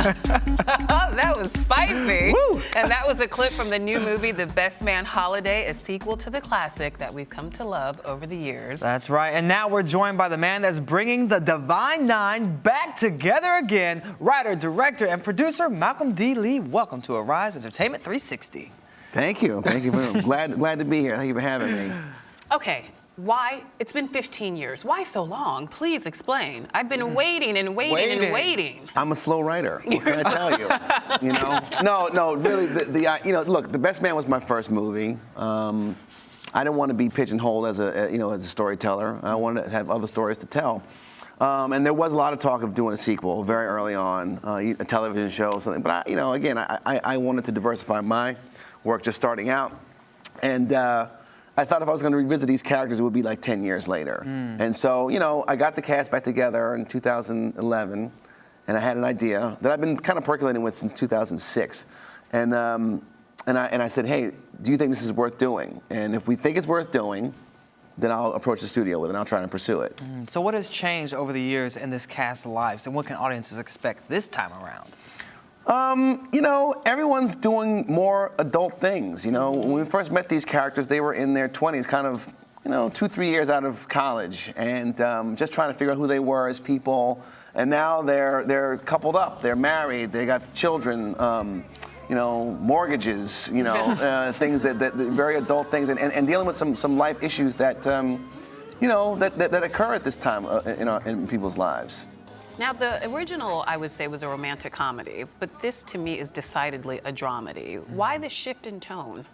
That was spicy. Woo. And that was a clip from the new movie, The Best Man Holiday, a sequel to the classic that we've come to love over the years. That's right. And now we're joined by the man that's bringing the Divine Nine back together again, writer, director, and producer Malcolm D. Lee. Welcome to Arise Entertainment 360. Thank you. Thank you. Glad to be here. Thank you for having me. Okay, why? It's been 15 years. Why so long? Please explain. I've been waiting and waiting and waiting. I'm a slow writer. What can I tell you? You know? No, really. Look, The Best Man was my first movie. I didn't want to be pigeonholed as a storyteller. I wanted to have other stories to tell. And there was a lot of talk of doing a sequel very early on, a television show or something. But I wanted to diversify my work just starting out. And I thought if I was going to revisit these characters, it would be like 10 years later. And so, I got the cast back together in 2011, and I had an idea that I've been kind of percolating with since 2006. And I said, hey, do you think this is worth doing? And if we think it's worth doing, then I'll approach the studio with it and I'll try to pursue it. So what has changed over the years in this cast's lives, and what can audiences expect this time around? Everyone's doing more adult things. When we first met these characters, they were in their 20s, kind of, 2-3 years out of college, and just trying to figure out who they were as people. And now they're coupled up, they're married, they got children, mortgages, things that very adult things, and dealing with some life issues that, that occur at this time in people's lives. Now, the original, I would say, was a romantic comedy, but this, to me, is decidedly a dramedy. Why the shift in tone?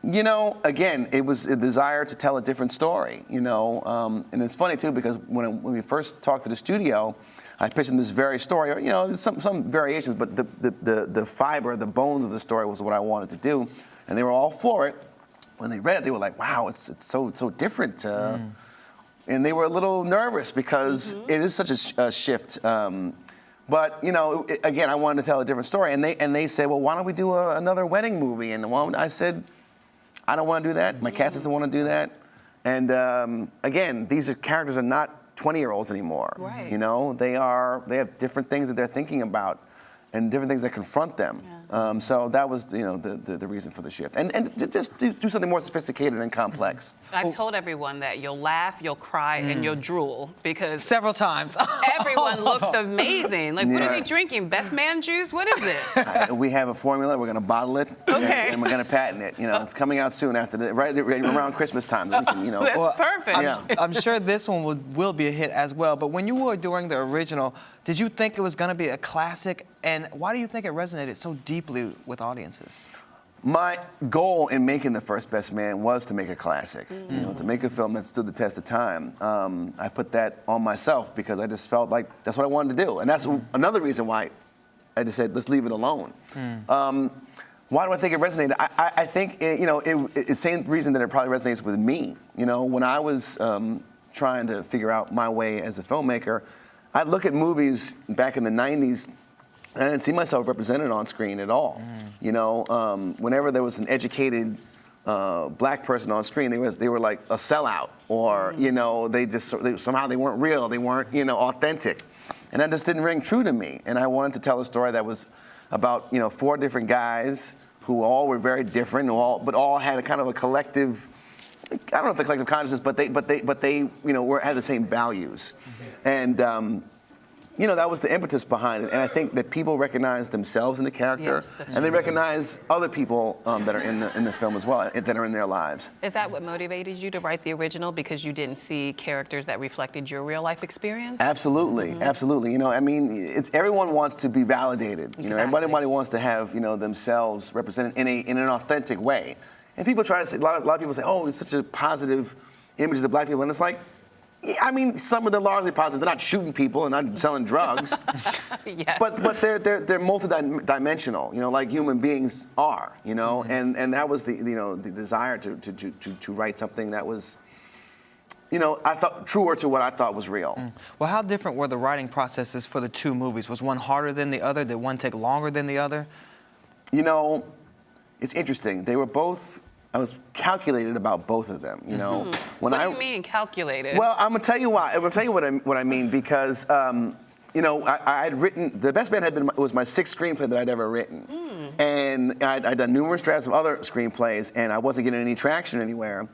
Again, it was a desire to tell a different story, and it's funny, too, because when we first talked to the studio, I pitched them this very story, there's some variations, but the fiber, the bones of the story was what I wanted to do, and they were all for it. When they read it, they were like, wow, it's so different. And they were a little nervous because it is such a shift. But again, I wanted to tell a different story, and they said, well, why don't we do another wedding movie? And I said, I don't want to do that. My cast doesn't want to do that. And again, these characters are not 20-year-olds anymore. Right. They have different things that they're thinking about, and different things that confront them. Yeah. So that was, the reason for the shift. And to just do something more sophisticated and complex. I've told everyone that you'll laugh, you'll cry, and you'll drool because Several times. everyone looks amazing. Like, what are we drinking? Best man juice? What is it? We have a formula. We're going to bottle it, Okay. and we're going to patent it. It's coming out soon after right around Christmas time. That we can, That's perfect. I'm sure this one will be a hit as well. But when you were doing the original, did you think it was going to be a classic? And why do you think it resonated so deeply with audiences? My goal in making The First Best Man was to make a classic, to make a film that stood the test of time. I put that on myself because I just felt like that's what I wanted to do. And that's another reason why I just said, let's leave it alone. Why do I think it resonated? I think, it's the same reason that it probably resonates with me. When I was trying to figure out my way as a filmmaker, I'd look at movies back in the 90s, and I didn't see myself represented on screen at all. Whenever there was an educated black person on screen, they were like a sellout, or somehow they weren't real, they weren't authentic, and that just didn't ring true to me. And I wanted to tell a story that was about 4 different guys who all were very different, but all had a kind of a collective. I don't know if the collective consciousness, but they had the same values, and that was the impetus behind it. And I think that people recognize themselves in the character, and they recognize other people that are in the film as well, that are in their lives. Is that what motivated you to write the original, because you didn't see characters that reflected your real life experience? Absolutely, absolutely. It's everyone wants to be validated. Everybody wants to have themselves represented in an authentic way. And people try to say, a lot of people say, oh, it's such a positive image of black people. And it's like, some of them are largely positive. They're not shooting people and not selling drugs. Yes. But they're multidimensional, like human beings are, and that was the desire to write something that was, I thought truer to what I thought was real. Well, how different were the writing processes for the 2 movies? Was one harder than the other? Did one take longer than the other? It's interesting. They were both, I was calculated about both of them, What do you mean calculated? Well, I'm gonna tell you why. I'm gonna tell you what I mean, because you know, I had written, The Best Man was my 6th screenplay that I'd ever written. And I'd done numerous drafts of other screenplays, and I wasn't getting any traction anywhere.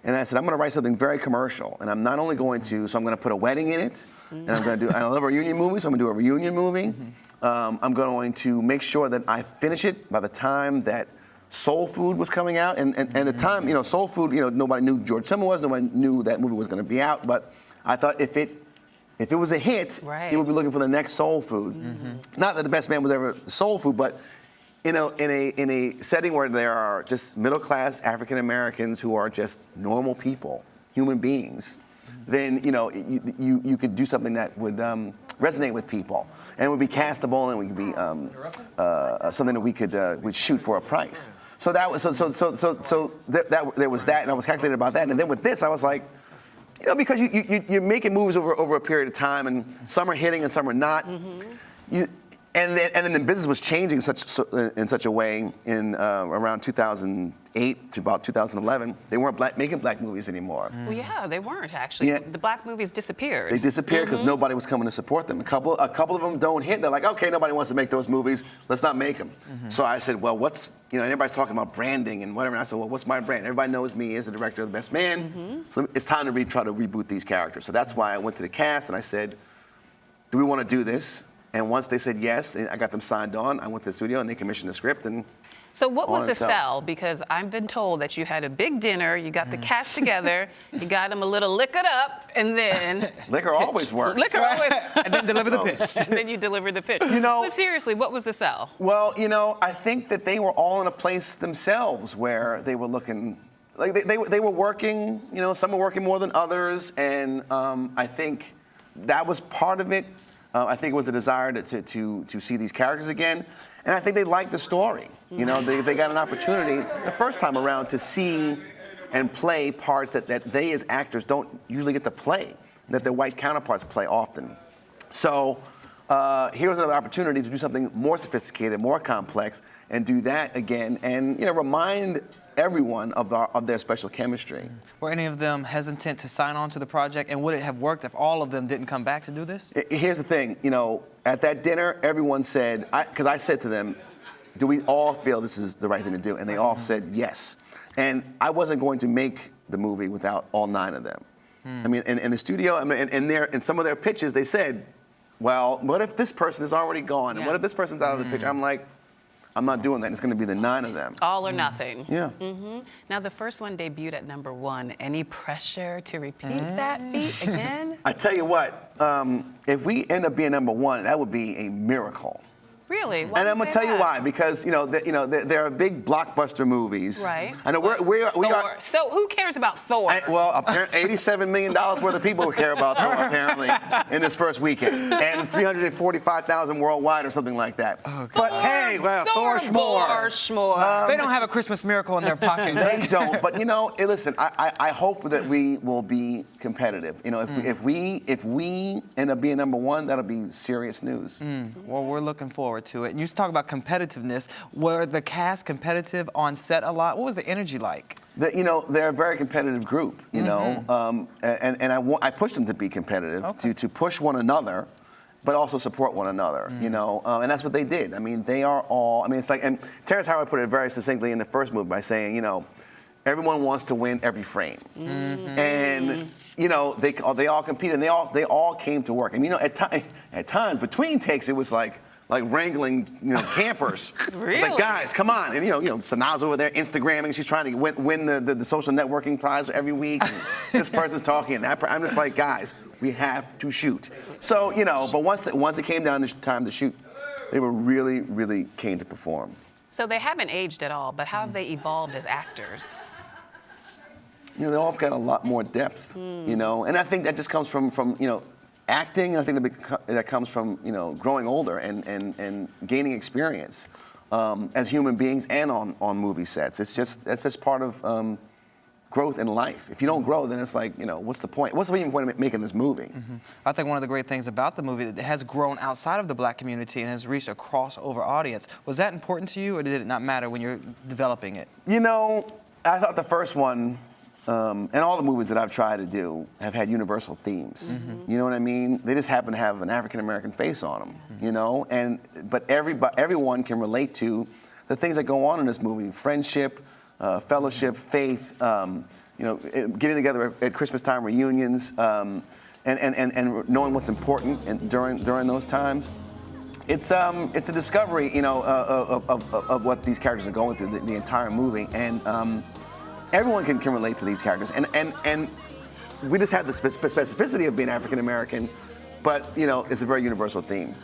And I said, I'm going to write something very commercial. And I'm not only going to, so I'm going to put a wedding in it, and I love a reunion movie, so I'm going to do a reunion movie. I'm going to make sure that I finish it by the time that Soul Food was coming out. And at the time, you know, Soul Food, you know, nobody knew George Tillman was, nobody knew that movie was going to be out. But I thought if it was a hit, he would be looking for the next Soul Food. Not that The Best Man was ever Soul Food, but in a setting where there are just middle-class African Americans who are just normal people, human beings, then you know you could do something that would resonate with people, and it would be castable, and it would be something that we'd shoot for a price. So that was there was that, and I was calculated about that, and then with this I was like, you know, because you're making movies over a period of time, and some are hitting and some are not. And then the business was changing in such a way in around 2008 to about 2011. They weren't making black movies anymore. Well, yeah, they weren't actually. Yeah. The black movies disappeared. They disappeared because nobody was coming to support them. A couple of them don't hit. They're like, okay, nobody wants to make those movies. Let's not make them. So I said, well, you know, everybody's talking about branding and whatever. And I said, well, what's my brand? Everybody knows me as the director of The Best Man. So it's time to try to reboot these characters. So that's why I went to the cast and I said, do we want to do this? And once they said yes, and I got them signed on, I went to the studio and they commissioned the script. And so what was the sell? Because I've been told that you had a big dinner, you got the cast together, you got them a little liquored up, and then... Liquor always works. Liquor always... And then deliver the pitch. And then you deliver the pitch. You know... But seriously, what was the sell? Well, you know, I think that they were all in a place themselves where they were looking... Like, they were working, you know, some were working more than others, and I think that was part of it. I think it was a desire to see these characters again. And I think they liked the story. You know, they got an opportunity the first time around to see and play parts that they as actors don't usually get to play, that their white counterparts play often. So here was another opportunity to do something more sophisticated, more complex, and do that again, and you know, remind everyone of their special chemistry. Were any of them hesitant to sign on to the project, and would it have worked if all of them didn't come back to do this? Here's the thing, you know, at that dinner, everyone said, because I said to them, do we all feel this is the right thing to do? And they all said yes. And I wasn't going to make the movie without all 9 of them. I mean, in the studio, I mean, in some of their pitches, they said, well, what if this person is already gone? And what if this person's out of the picture? I'm like, I'm not doing that. It's going to be the 9 of them. All or nothing. Yeah. Now, the first one debuted at #1. Any pressure to repeat that feat again? I tell you what, if we end up being #1, that would be a miracle. Really? Why And I'm do going you to say tell you that? why, because there are big blockbuster movies. Right. I know we are. Thor. So who cares about Thor? Well, apparently $87 million worth of people care about Thor, apparently, in this first weekend. And 345,000 worldwide or something like that. Oh, but hey, well, Thor Schmore. They don't have a Christmas miracle in their pocket. They don't. But, you know, listen, I hope that we will be competitive. You know, if we end up being #1, that'll be serious news. Well, we're looking forward to it. And you talk about competitiveness. Were the cast competitive on set a lot? What was the energy like? You know, they're a very competitive group, you know, and I push them to be competitive, to push one another, but also support one another, you know, and that's what they did. I mean, they are all, I mean, it's like, and Terrence Howard put it very succinctly in the first movie by saying, you know, everyone wants to win every frame. And, you know, they all competed, and they all came to work. And, you know, at times, between takes, it was like wrangling, you know, campers. Really? It's like, guys, come on. And, you know, Sanaa's over there Instagramming. She's trying to win the social networking prize every week. And this person's talking, and that I'm just like, guys, we have to shoot. So, you know, but once it came down to time to shoot, they were really, really keen to perform. So they haven't aged at all, but how have they evolved as actors? You know, they all got a lot more depth, you know, and I think that just comes from you know, acting, and I think that comes from, you know, growing older and gaining experience as human beings and on movie sets. That's just part of growth in life. If you don't grow, then it's like, you know, what's the point? What's the even point of making this movie? I think one of the great things about the movie is it has grown outside of the black community and has reached a crossover audience. Was that important to you, or did it not matter when you're developing it? You know, I thought the first one and all the movies that I've tried to do have had universal themes. You know what I mean? They just happen to have an African American face on them. You know, but everyone can relate to the things that go on in this movie: friendship, fellowship, faith. You know, getting together at Christmas time reunions, and knowing what's important during those times. It's a discovery, you know, of what these characters are going through the entire movie, and everyone can relate to these characters, and we just have the specificity of being African American, but you know, it's a very universal theme.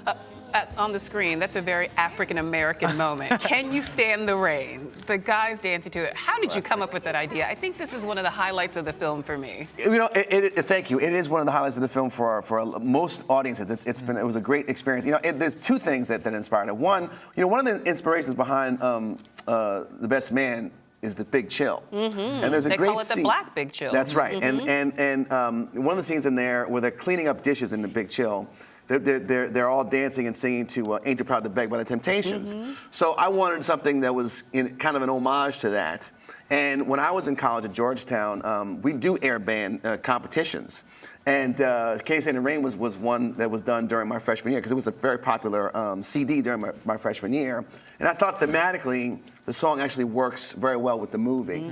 On the screen, that's a very African American moment. Can you stand the rain? The guys dancing to it. How did you come up with that idea? I think this is one of the highlights of the film for me. You know, thank you. It is one of the highlights of the film for most audiences. It was a great experience. You know, there's two things that inspired it. One, you know, one of the inspirations behind The Best Man is the Big Chill. And there's a they great call it the scene. Black Big Chill. That's right. And one of the scenes in there where they're cleaning up dishes in the Big Chill, they're all dancing and singing to Ain't You Proud to Beg by the Temptations. So I wanted something that was kind of an homage to that. And when I was in college at Georgetown, we do air band competitions. And Can You Stand the Rain was one that was done during my freshman year, because it was a very popular CD during my freshman year. And I thought thematically, the song actually works very well with the movie.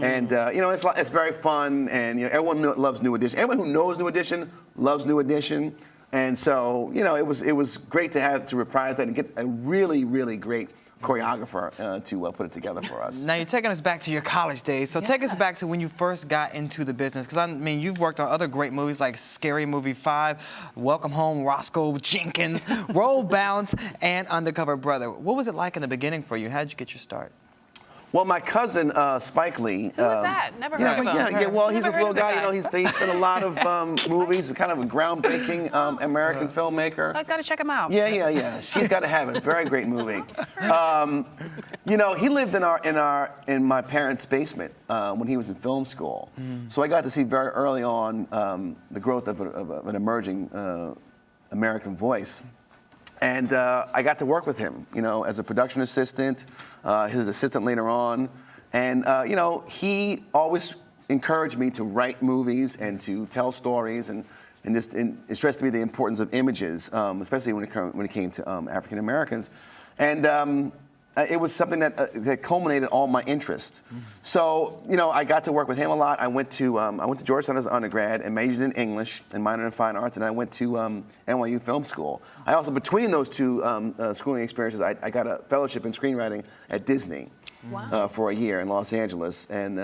And you know, it's very fun, and you know, everyone loves New Edition. Everyone who knows New Edition loves New Edition. And so, you know, it was great to reprise that and get a really, really great choreographer to put it together for us. Now you're taking us back to your college days. So take us back to when you first got into the business, because I mean, you've worked on other great movies like Scary Movie 5, Welcome Home, Roscoe Jenkins, Roll Bounce, and Undercover Brother. What was it like in the beginning for you? How did you get your start? Well, my cousin Spike Lee. Who was that? Never heard of him. Yeah, well, he's Never this little heard of the guy. You know, he's done a lot of movies. Kind of a groundbreaking American filmmaker. I gotta check him out. Yeah. She's Got to Have It. Very great movie. You know, he lived in my parents' basement when he was in film school. So I got to see very early on the growth of an emerging American voice. And I got to work with him, you know, as a production assistant, his assistant later on. And, you know, he always encouraged me to write movies and to tell stories and stressed to me the importance of images, especially when it came to African Americans. And it was something that culminated all my interests. So, you know, I got to work with him a lot. I went to Georgetown as an undergrad and majored in English and minored in fine arts, and I went to NYU Film School. I also, between those two schooling experiences, I got a fellowship in screenwriting at Disney. Wow. For a year in Los Angeles. And,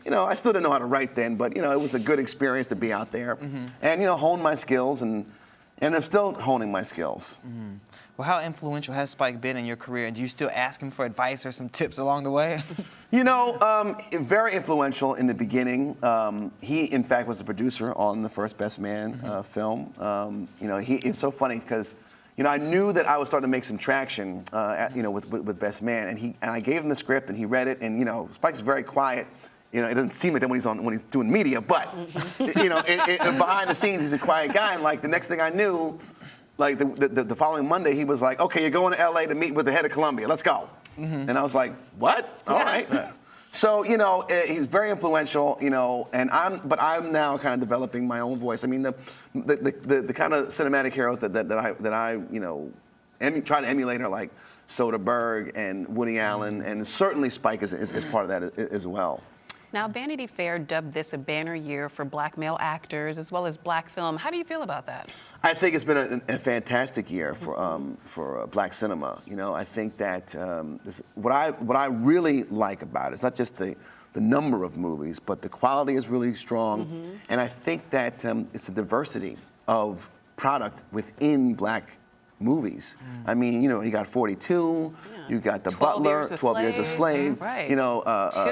you know, I still didn't know how to write then, but, you know, it was a good experience to be out there and, you know, hone my skills, and I'm still honing my skills. Well, how influential has Spike been in your career? And do you still ask him for advice or some tips along the way? You know, very influential in the beginning. He, in fact, was the producer on the First Best Man film. You know, it's so funny because, you know, I knew that I was starting to make some traction, you know, with Best Man, and I gave him the script, and he read it, and you know, Spike's very quiet. You know, it doesn't seem like that when he's doing media, but you know, behind the scenes, he's a quiet guy, and like the next thing I knew, like the following Monday, he was like, "Okay, you're going to LA to meet with the head of Columbia. Let's go." And I was like, "What? All right." So, you know, he was very influential, you know, but I'm now kind of developing my own voice. I mean, the kind of cinematic heroes that I you know, try to emulate are like Soderbergh and Woody Allen, and certainly Spike is part of that as well. Now, Vanity Fair dubbed this a banner year for Black male actors as well as Black film. How do you feel about that? I think it's been a fantastic year for Black cinema. You know, I think that what I really like about it is not just the number of movies, but the quality is really strong, and I think that it's the diversity of product within Black movies. I mean, you know, you got 42. You got The Butler, 12 Years a Slave. Right. You know, 2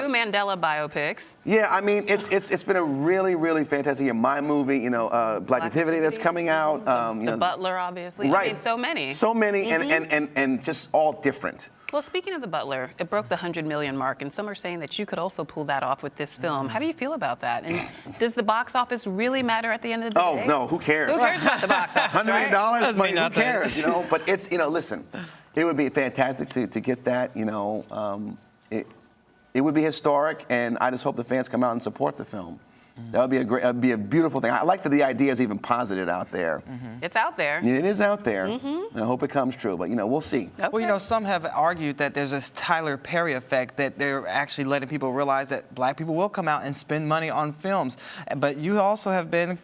Mandela biopics. Yeah, I mean, it's been a really, really fantastic year. My movie, you know, Black Activity that's coming out. You know, The Butler, obviously. Right. I mean, so many. So many, and just all different. Well, speaking of The Butler, it broke the 100 million mark, and some are saying that you could also pull that off with this film. How do you feel about that? And does the box office really matter at the end of the day? Oh, no, who cares? Who cares about the box office, $100 million, Doesn't mean who nothing. cares? You know, but it's, you know, listen, it would be fantastic to get that, you know, it would be historic, and I just hope the fans come out and support the film. That would be that'd be a beautiful thing. I like that the idea is even posited out there. It's out there. It is out there. And I hope it comes true, but we'll see. Okay. Well, some have argued that there's this Tyler Perry effect, that they're actually letting people realize that black people will come out and spend money on films. But you also have been,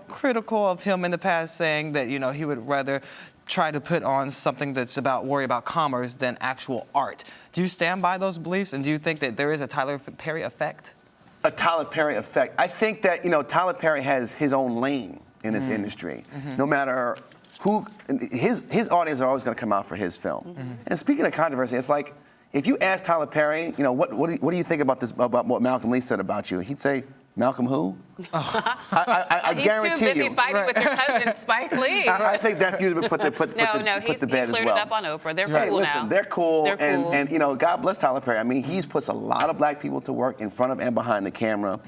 critical of him in the past, saying that, he would rather try to put on something that's worry about commerce than actual art. Do you stand by those beliefs, and do you think that there is a Tyler Perry effect? A Tyler Perry effect. I think that, Tyler Perry has his own lane in this industry. No matter who, his audience are always going to come out for his film. And speaking of controversy, it's like, if you ask Tyler Perry, what do you think about about what Malcolm Lee said about you? He'd say, Malcolm who? I guarantee He's too busy fighting with your cousin, Spike Lee. I think that feud has been put to bed He's as well. cleared it up on Oprah. They're Hey, cool listen, now. they're cool, They're cool. and God bless Tyler Perry. I mean, he's puts a lot of black people to work in front of and behind the camera,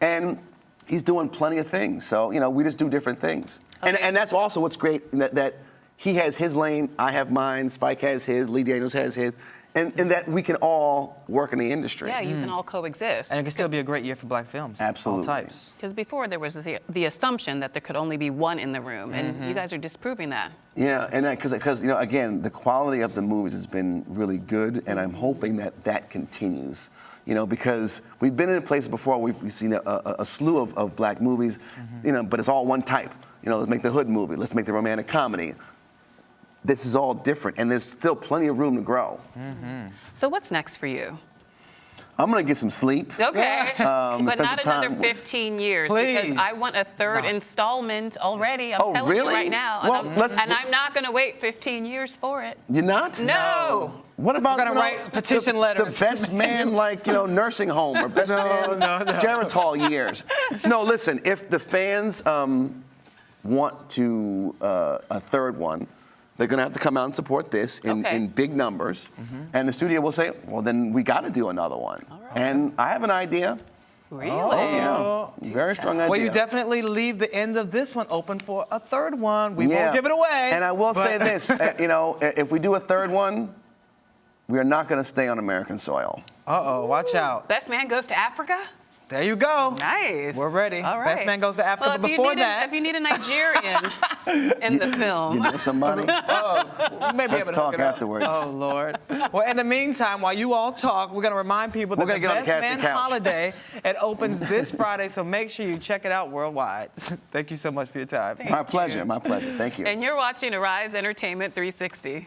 and he's doing plenty of things. So we just do different things, and that's also what's great, that he has his lane, I have mine, Spike has his, Lee Daniels has his. And that we can all work in the industry. Yeah, you can all coexist. And it can still be a great year for black films. Absolutely. All types. Because before there was the assumption that there could only be one in the room, and you guys are disproving that. Yeah, and because again, the quality of the movies has been really good, and I'm hoping that continues. Because we've been in places before we've seen a slew of black movies, but it's all one type. Let's make the hood movie, let's make the romantic comedy. This is all different, and there's still plenty of room to grow. So what's next for you? I'm gonna get some sleep. Okay, but spend not some another time 15 years. Please. Because I want a third installment already. I'm Oh, telling really? you right now. Well, and I'm not going to wait 15 years for it. You're not? No. What about We're gonna write petition letters. The best man, nursing home, or best man Geritol years. No, listen. If the fans want to a third one, they're going to have to come out and support this in big numbers. And the studio will say, well, then we got to do another one. All right. And I have an idea. Really? Oh, yeah. Very strong idea. Well, you definitely leave the end of this one open for a third one. We won't give it away. And I will say this, if we do a third one, we are not going to stay on American soil. Uh-oh, watch out. Best Man Goes to Africa? There you go. Nice. We're ready. All right. Best Man Goes to Africa. Well, But before that, if you need a Nigerian in the film. You know somebody? maybe Let's talk afterwards. Oh, Lord. Well, in the meantime, while you all talk, we're going to remind people that We're the gonna get on the Best Man casting couch. Holiday, it opens this Friday, so make sure you check it out worldwide. Thank you so much for your time. My pleasure. My pleasure. Thank you. And you're watching Arise Entertainment 360.